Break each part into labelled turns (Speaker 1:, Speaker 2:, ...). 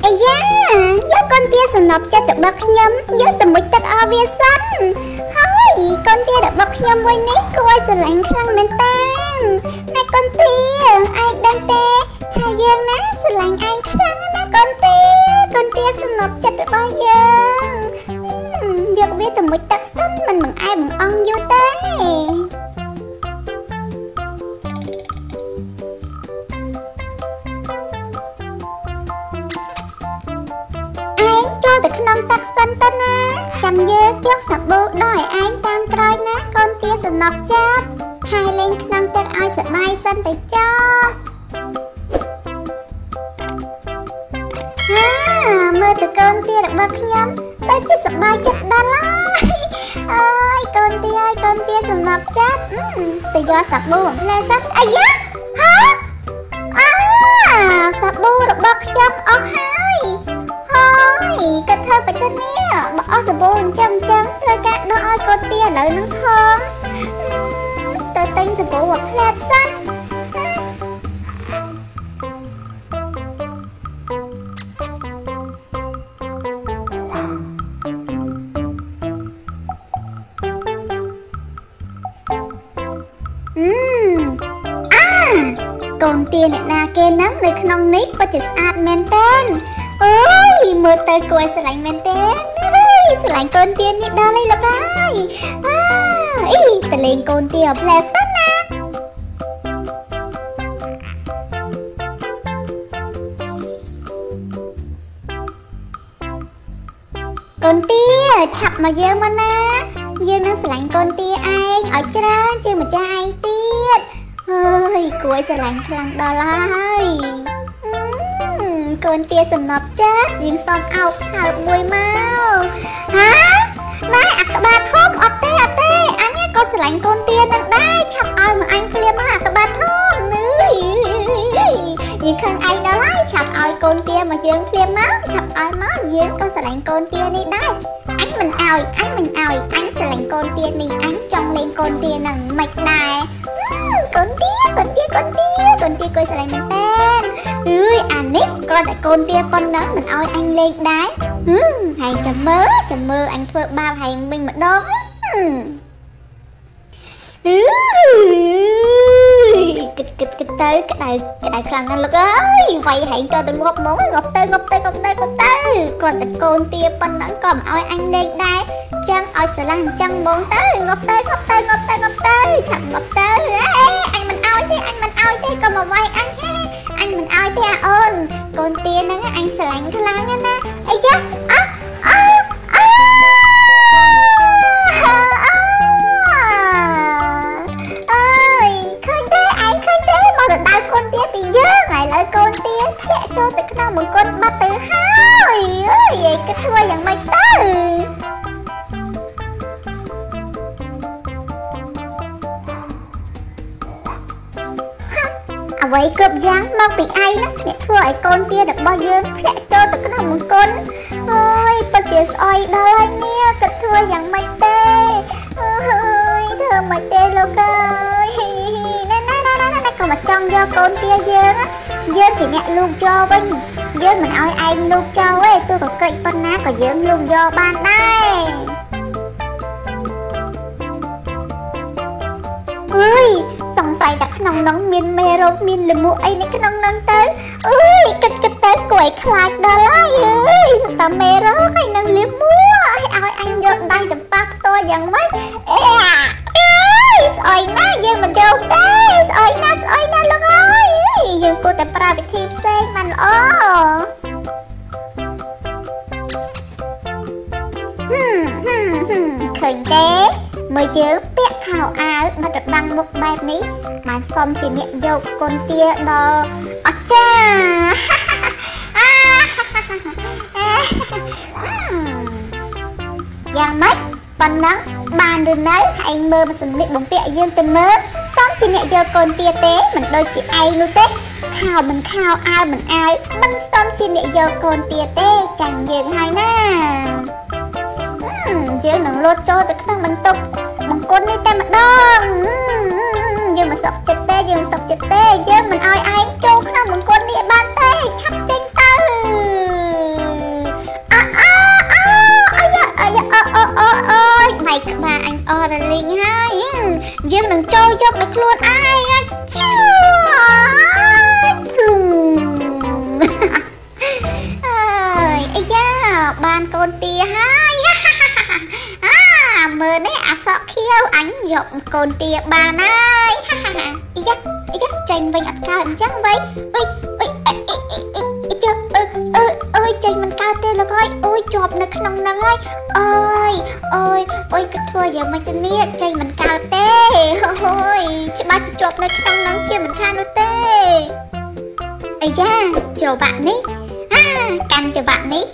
Speaker 1: អាយ៉ាយកកូនទាសំណប់ចិត្តរបស់ខ្ញុំយកសមុទ្រទឹកអស់វាសិនហើយកូនទារបស់ខ្ញុំមួយនេះគួរឲ្យស្រឡាញ់ខ្លាំងមែនតើណែកូនទាឯងដឹងទេថាយើងណាស្រឡាញ់ឯងខ្លាំងណាកូនទាសំណប់ចិត្តរបស់យើងយកវាទៅមុជទឹកសិនមិនបង្អែបង្អង់យូរទេចូលទៅក្នុងទឹកសិនទៅណាចាំយើងយកសាប៊ូដកឲ្យឯងតាមក្រោយណាកូនទាសំណប់ចិត្តហើយលេងក្នុងទឹកឲ្យសប្បាយសិនទៅចុះមើលទៅកូនទារបស់ខ្ញុំដូចជាសប្បាយចិត្តដល់ហើយអើយកូនទាសំណប់ចិត្តទៅយកសាប៊ូបំភ្លែសិនអាយ៉ាសាប៊ូរបស់ខ្ញុំអស់ហើយគិតធ្វើបិទនេះបើអស់សាប៊ូអញ្ចឹងត្រូវការដកឲ្យកូនទាឥឡូវនឹងផងទៅទិញសាប៊ូមកផ្លែសិនកូនទាអ្នកណាគេហ្នឹងនៅក្នុងនេះពិតជាស្អាតមែនទែនអូយមើលទៅគួរឲ្យស្រឡាញ់មែនទេស្រឡាញ់កូនទានេះដល់ហើយលោកហើយទៅលេងកូនទាផ្លែសិនណាកូនទាឆាប់មកយើងមកណាយើងនឹងស្រឡាញ់កូនទាឯងឲ្យច្រើនជាងម្ចាស់ឯងទៀតហើយគួរឲ្យស្រឡាញ់ខ្លាំងដល់ហើយកូនទាសំណប់ចិត្តយើងសន់អោបថើបមួយមកណែអាក្បាលធំអត់ទេអញក៏ស្រឡាញ់កូនទានឹងដែរឆាប់ឲ្យមកអញភ្លាមមកអាក្បាលធំយើងខឹងឯងដល់ហើយឆាប់ឲ្យកូនទាមកយើងភ្លាមមកឆាប់ឲ្យមកយើងក៏ស្រឡាញ់កូនទានេះដែរអញមិនឲ្យអញស្រឡាញ់កូនទានេះអញចង់លេងកូនទានឹងមិនដែរកូនទាគួរស្រឡាញ់មែនតើអានេះគ្រាន់តែកូនទាប៉ុណ្ណឹងមិនឲ្យអញលេងដែរហើយចាំមើលអញធ្វើបាបហើយមិញម្ដងគិតទៅក្តៅខ្លាំងណាស់លោកអើយវាយហែងទៅងាប់ហ្មងងាប់ទៅគ្រាន់តែកូនទាប៉ុណ្ណឹងក៏មិនឲ្យអញលេងដែរចាំឲ្យស្រឡាញ់អញ្ចឹងហ្មងទៅងាប់ទៅឆាប់ងាប់ទៅអញមិនឲ្យទេក៏មកវាយអញអញមិនឲ្យទេអូនកូនទាហ្នឹងអញស្រឡាញ់ខ្លាំងណាស់អីយ៉ាឃើញទេមកទៅដៅកូនទាពីយើងហើយឥឡូវកូនទាធ្លាក់ចូលទៅក្នុងមង្គលបាត់ទៅហើយគិតធ្វើយ៉ាងម៉េចទៅអ្វីគ្រប់យ៉ាងមកពីឯងណាអ្នកធ្វើឲ្យកូនទារបស់យើងធ្លាក់ចូលទៅក្នុងមង្គលអូយពិតជាស្អុយដល់ហើយនេះគិតធ្វើយ៉ាងម៉េចទេអូយធ្វើមិនទេលោកអើយណែក៏មកចង់យកកូនទាយើងជាអ្នកលូកយកវិញយើងមិនឲ្យឯងលូកចោលទេទោះក៏ក្រិចប៉ុណ្ណាក៏យើងលូកយកបានដែរសង្ស័យតែក្នុងនោះមានមេរោគមានលមួកអីនៅក្នុងនោះទៅគិតទៅគួរឲ្យខ្លាចដល់ហើយសត្វមេរោគហើយនឹងលមួកឲ្យអញយកដៃទៅប៉ះផ្ទាល់យ៉ាងម៉េចស្អុយណាស់យើងមិនយកទេស្អុយណាស់លោកអើយយើងគួរតែប្រើវិធីផ្សេងបានល្អឃើញទេមើលយើងពាក់ខោអាវបិទរបាំងមុខបែបនេះបានសុំជាអ្នកយកកូនទាដល់អស្ចារ្យយ៉ាងម៉េចប៉ុណ្ណឹងបានឬនៅឯងមើលមកសម្លៀកបំពាក់យើងទៅមើលសុំជាអ្នកយកកូនទាទេមិនដូចជាឯងនោះទេខោមិនខោអាវមិនអាវមិនសុំជាអ្នកយកកូនទាទេចាញ់យើងហើយណាយើងនឹងលោតចូលទៅក្នុងបន្ទប់បង្គន់នេះតែម្ដងយើងមិនសុខចិត្តទេយើងមិនឲ្យឯងចូលក្នុង កូនទាបានហើយអីយ៉ាចេញវិញអត់កើតអញ្ចឹងវិញអើយចេញមិនកើតទេលោកអើយអូយជាប់នៅក្នុងហ្នឹងហើយអូយគិតធ្វើយ៉ាងម៉េចទៅនេះចេញមិនកើតទេអូយច្បាស់ជាជាប់នៅក្នុងហ្នឹងជាមិនខាននោះទេអីយ៉ាចូលបាក់នេះកាន់ចូលបាក់នេះ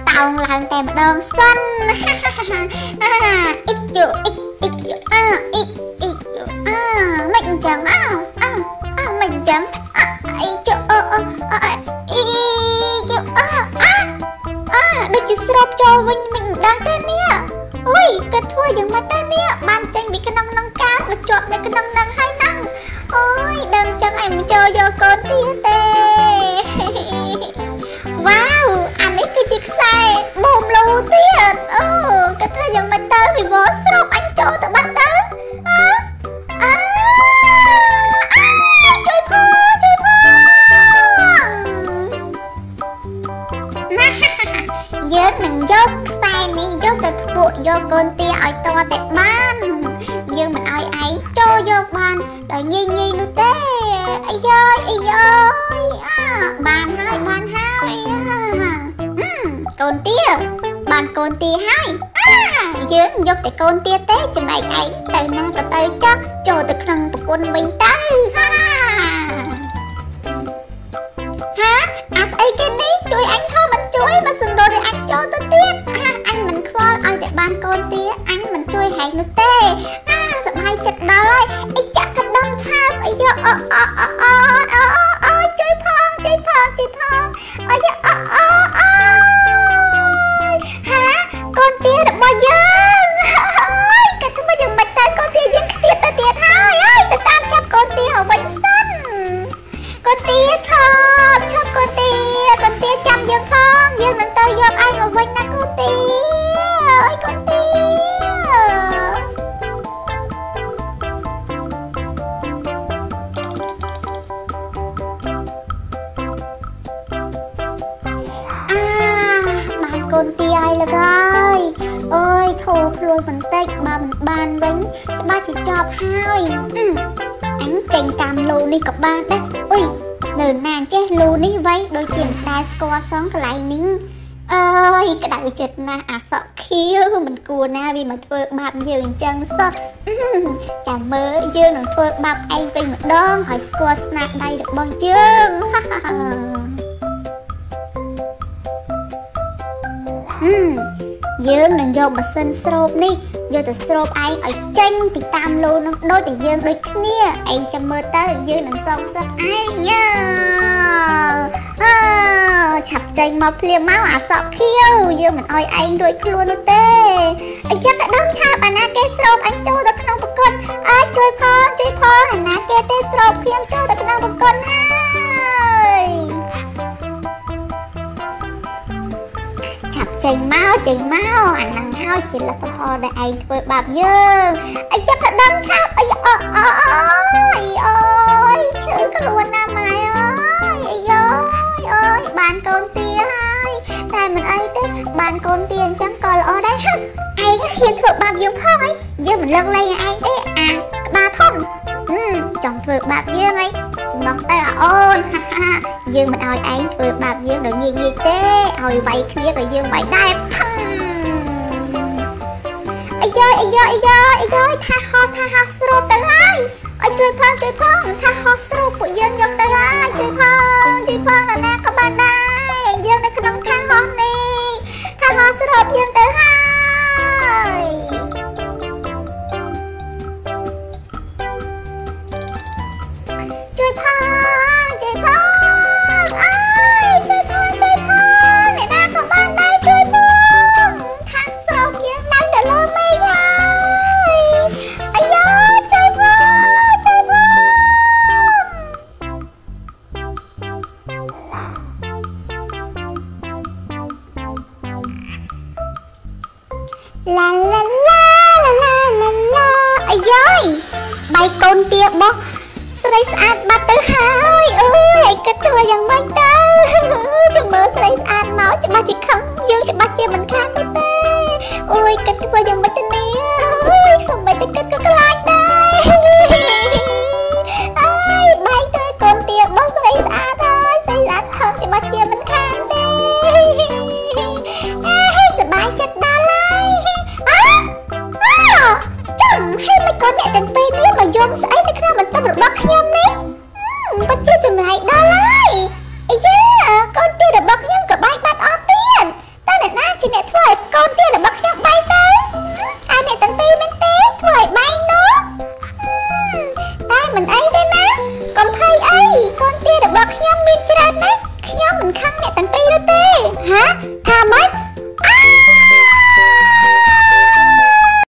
Speaker 1: តោងឡើងតែម្ដងសិនអ៊ីកយោអ៊ីកយោមិនអញ្ចឹងមិនអញ្ចឹងអ៊ីកយោដូចជាស្របចូលវិញមិនដឹងទេនេះអូយគាត់ធ្វើយ៉ាងម៉េចដែរនេះបានចេញពីក្នុងនឹងកាសមកជាប់នៅក្នុងនឹងហើយហ្នឹងអូយដឹងចឹងឯងមិនចូលយកកូនទៀតទេវ៉ាវអានេះគឺជាខ្សែបូមលូទៀតអូគាត់ធ្វើយ៉ាងម៉េចទៅពីវ៉ស្របអញចូលទៅបាត់ទៅជួយផងយើងនឹងយកខ្សែនេះយកទៅធ្វើយកកូនទាឲ្យតតែបានយើងមិនឲ្យឯងចូលយកបានដោយងាយនោះទេអីយ៉យបានហើយកូនទាបានកូនទាហើយយើងយកតែកូនទាទេចំណែកឯងទៅណាក៏ទៅចុះចូលទៅក្នុងប្រគុណវិញទៅអាស្អីគេនេះជួយអញថោមិនជួយមកសម្រួលឲ្យអញចូលទៅទៀតអញមិនខ្វល់ឲ្យតែបានកូនទាអញមិនជួយហែងនោះទេសប្បាយចិត្តដល់ហើយអីចាក់កណ្ដំឆាបអីយកជួយផងអីយកកូនទារបស់យើងគាត់ធ្វើយ៉ាងម៉េចទៅកូនទាយើងខ្ទាតទៅទៀតហើយទៅតាមចាប់កូនទាឲ្យវិញសិនកូនទាឆាប់កូនទាចាំយើងផងយើងនឹងទៅយកឯងមកវិញណាកូនទាអើយកូនទាបានកូនទាឲ្យលោកអើយអូយធូរខ្លួនបន្តិចបើមិនបានវិញច្បាស់ជាចប់ហើយអញចេញតាមលូនេះក៏បានដែរអុយនៅណាចេះលូនេះវៃដូចជាមិនដែលស្គាល់សងកន្លែងនេះអើយក្តៅចិត្តណាស់អាសក់ខៀវមិនគួរណាវាមកធ្វើបាបយើងអញ្ចឹងសោះចាំមើលយើងនឹងធ្វើបាបឯងវិញម្ដងឲ្យស្គាល់ស្នាដៃរបស់យើងយើងនឹងយកម៉ាស៊ីនស្រូបនេះយកទៅស្រូបឯងឲ្យចេញពីតាមលូនឹងដូចតែយើងដូចគ្នាឯងចាំមើលទៅយើងនឹងសងសឹកឯងឆាប់ចេញមកភ្លាមមកអាសក់ខៀវយើងមិនឲ្យឯងរួចខ្លួននោះទេអីចឹងក៏ដឹងឆាប់អាណាគេស្រូបអញចូលទៅក្នុងប្រគុណជួយផងអាណាគេទេស្រូបភ្លាមចូលទៅក្នុងប្រគុណហើយចេញមកអាហ្នឹងហើយជាលទ្ធផលដែលឯងធ្វើបាបយើងអីចឹងក៏ដឹងឆាប់អីអូយឈឺខ្លួនណាម៉ែអើយអើយបានកូនទាហើយតែមិនអីទេបានកូនទាអញ្ចឹងក៏ល្អដែរឯងហ៊ានធ្វើបាបយើងផងហើយយើងមិនលើកលែងឯងទេក្បាលធំចង់ធ្វើបាបយើងអីសំណោះទៅអូនយើងមិនឲ្យឯងធ្វើបាបយើងដោយងាយទេឲ្យវាយគ្នាក៏យើងវាយដែរអីយ៉យថាហោស្រូបទៅហើយឲ្យជួយផងថាហោស្រូបពួកយើងយកទៅហើយជួយផងណាក៏បានដែរយើងនៅក្នុងថាហោនេះថាហោស្រូបយើងទៅហើយជួយផងអ្នកណាក៏បានដែរជួយផងថាស្រូបយើងឡើងទៅលើមេឃហើយអាយ៉ាជួយផងអាយ៉យបៃកូនទាបោះស្រីស្អាតបាត់ទៅហើយអើយឯងគិតធ្វើយ៉ាងម៉េចទៅចាំមើលស្រីស្អាតមកច្បាស់ជាខឹងយើងច្បាស់ជាមិនខាននោះទេអូយគិតធ្វើយ៉ាងម៉េចទៅនេះអើយសូម្បីតែគិតក៏ខ្លាចដែរ ចេះចម្លែកដល់ហើយ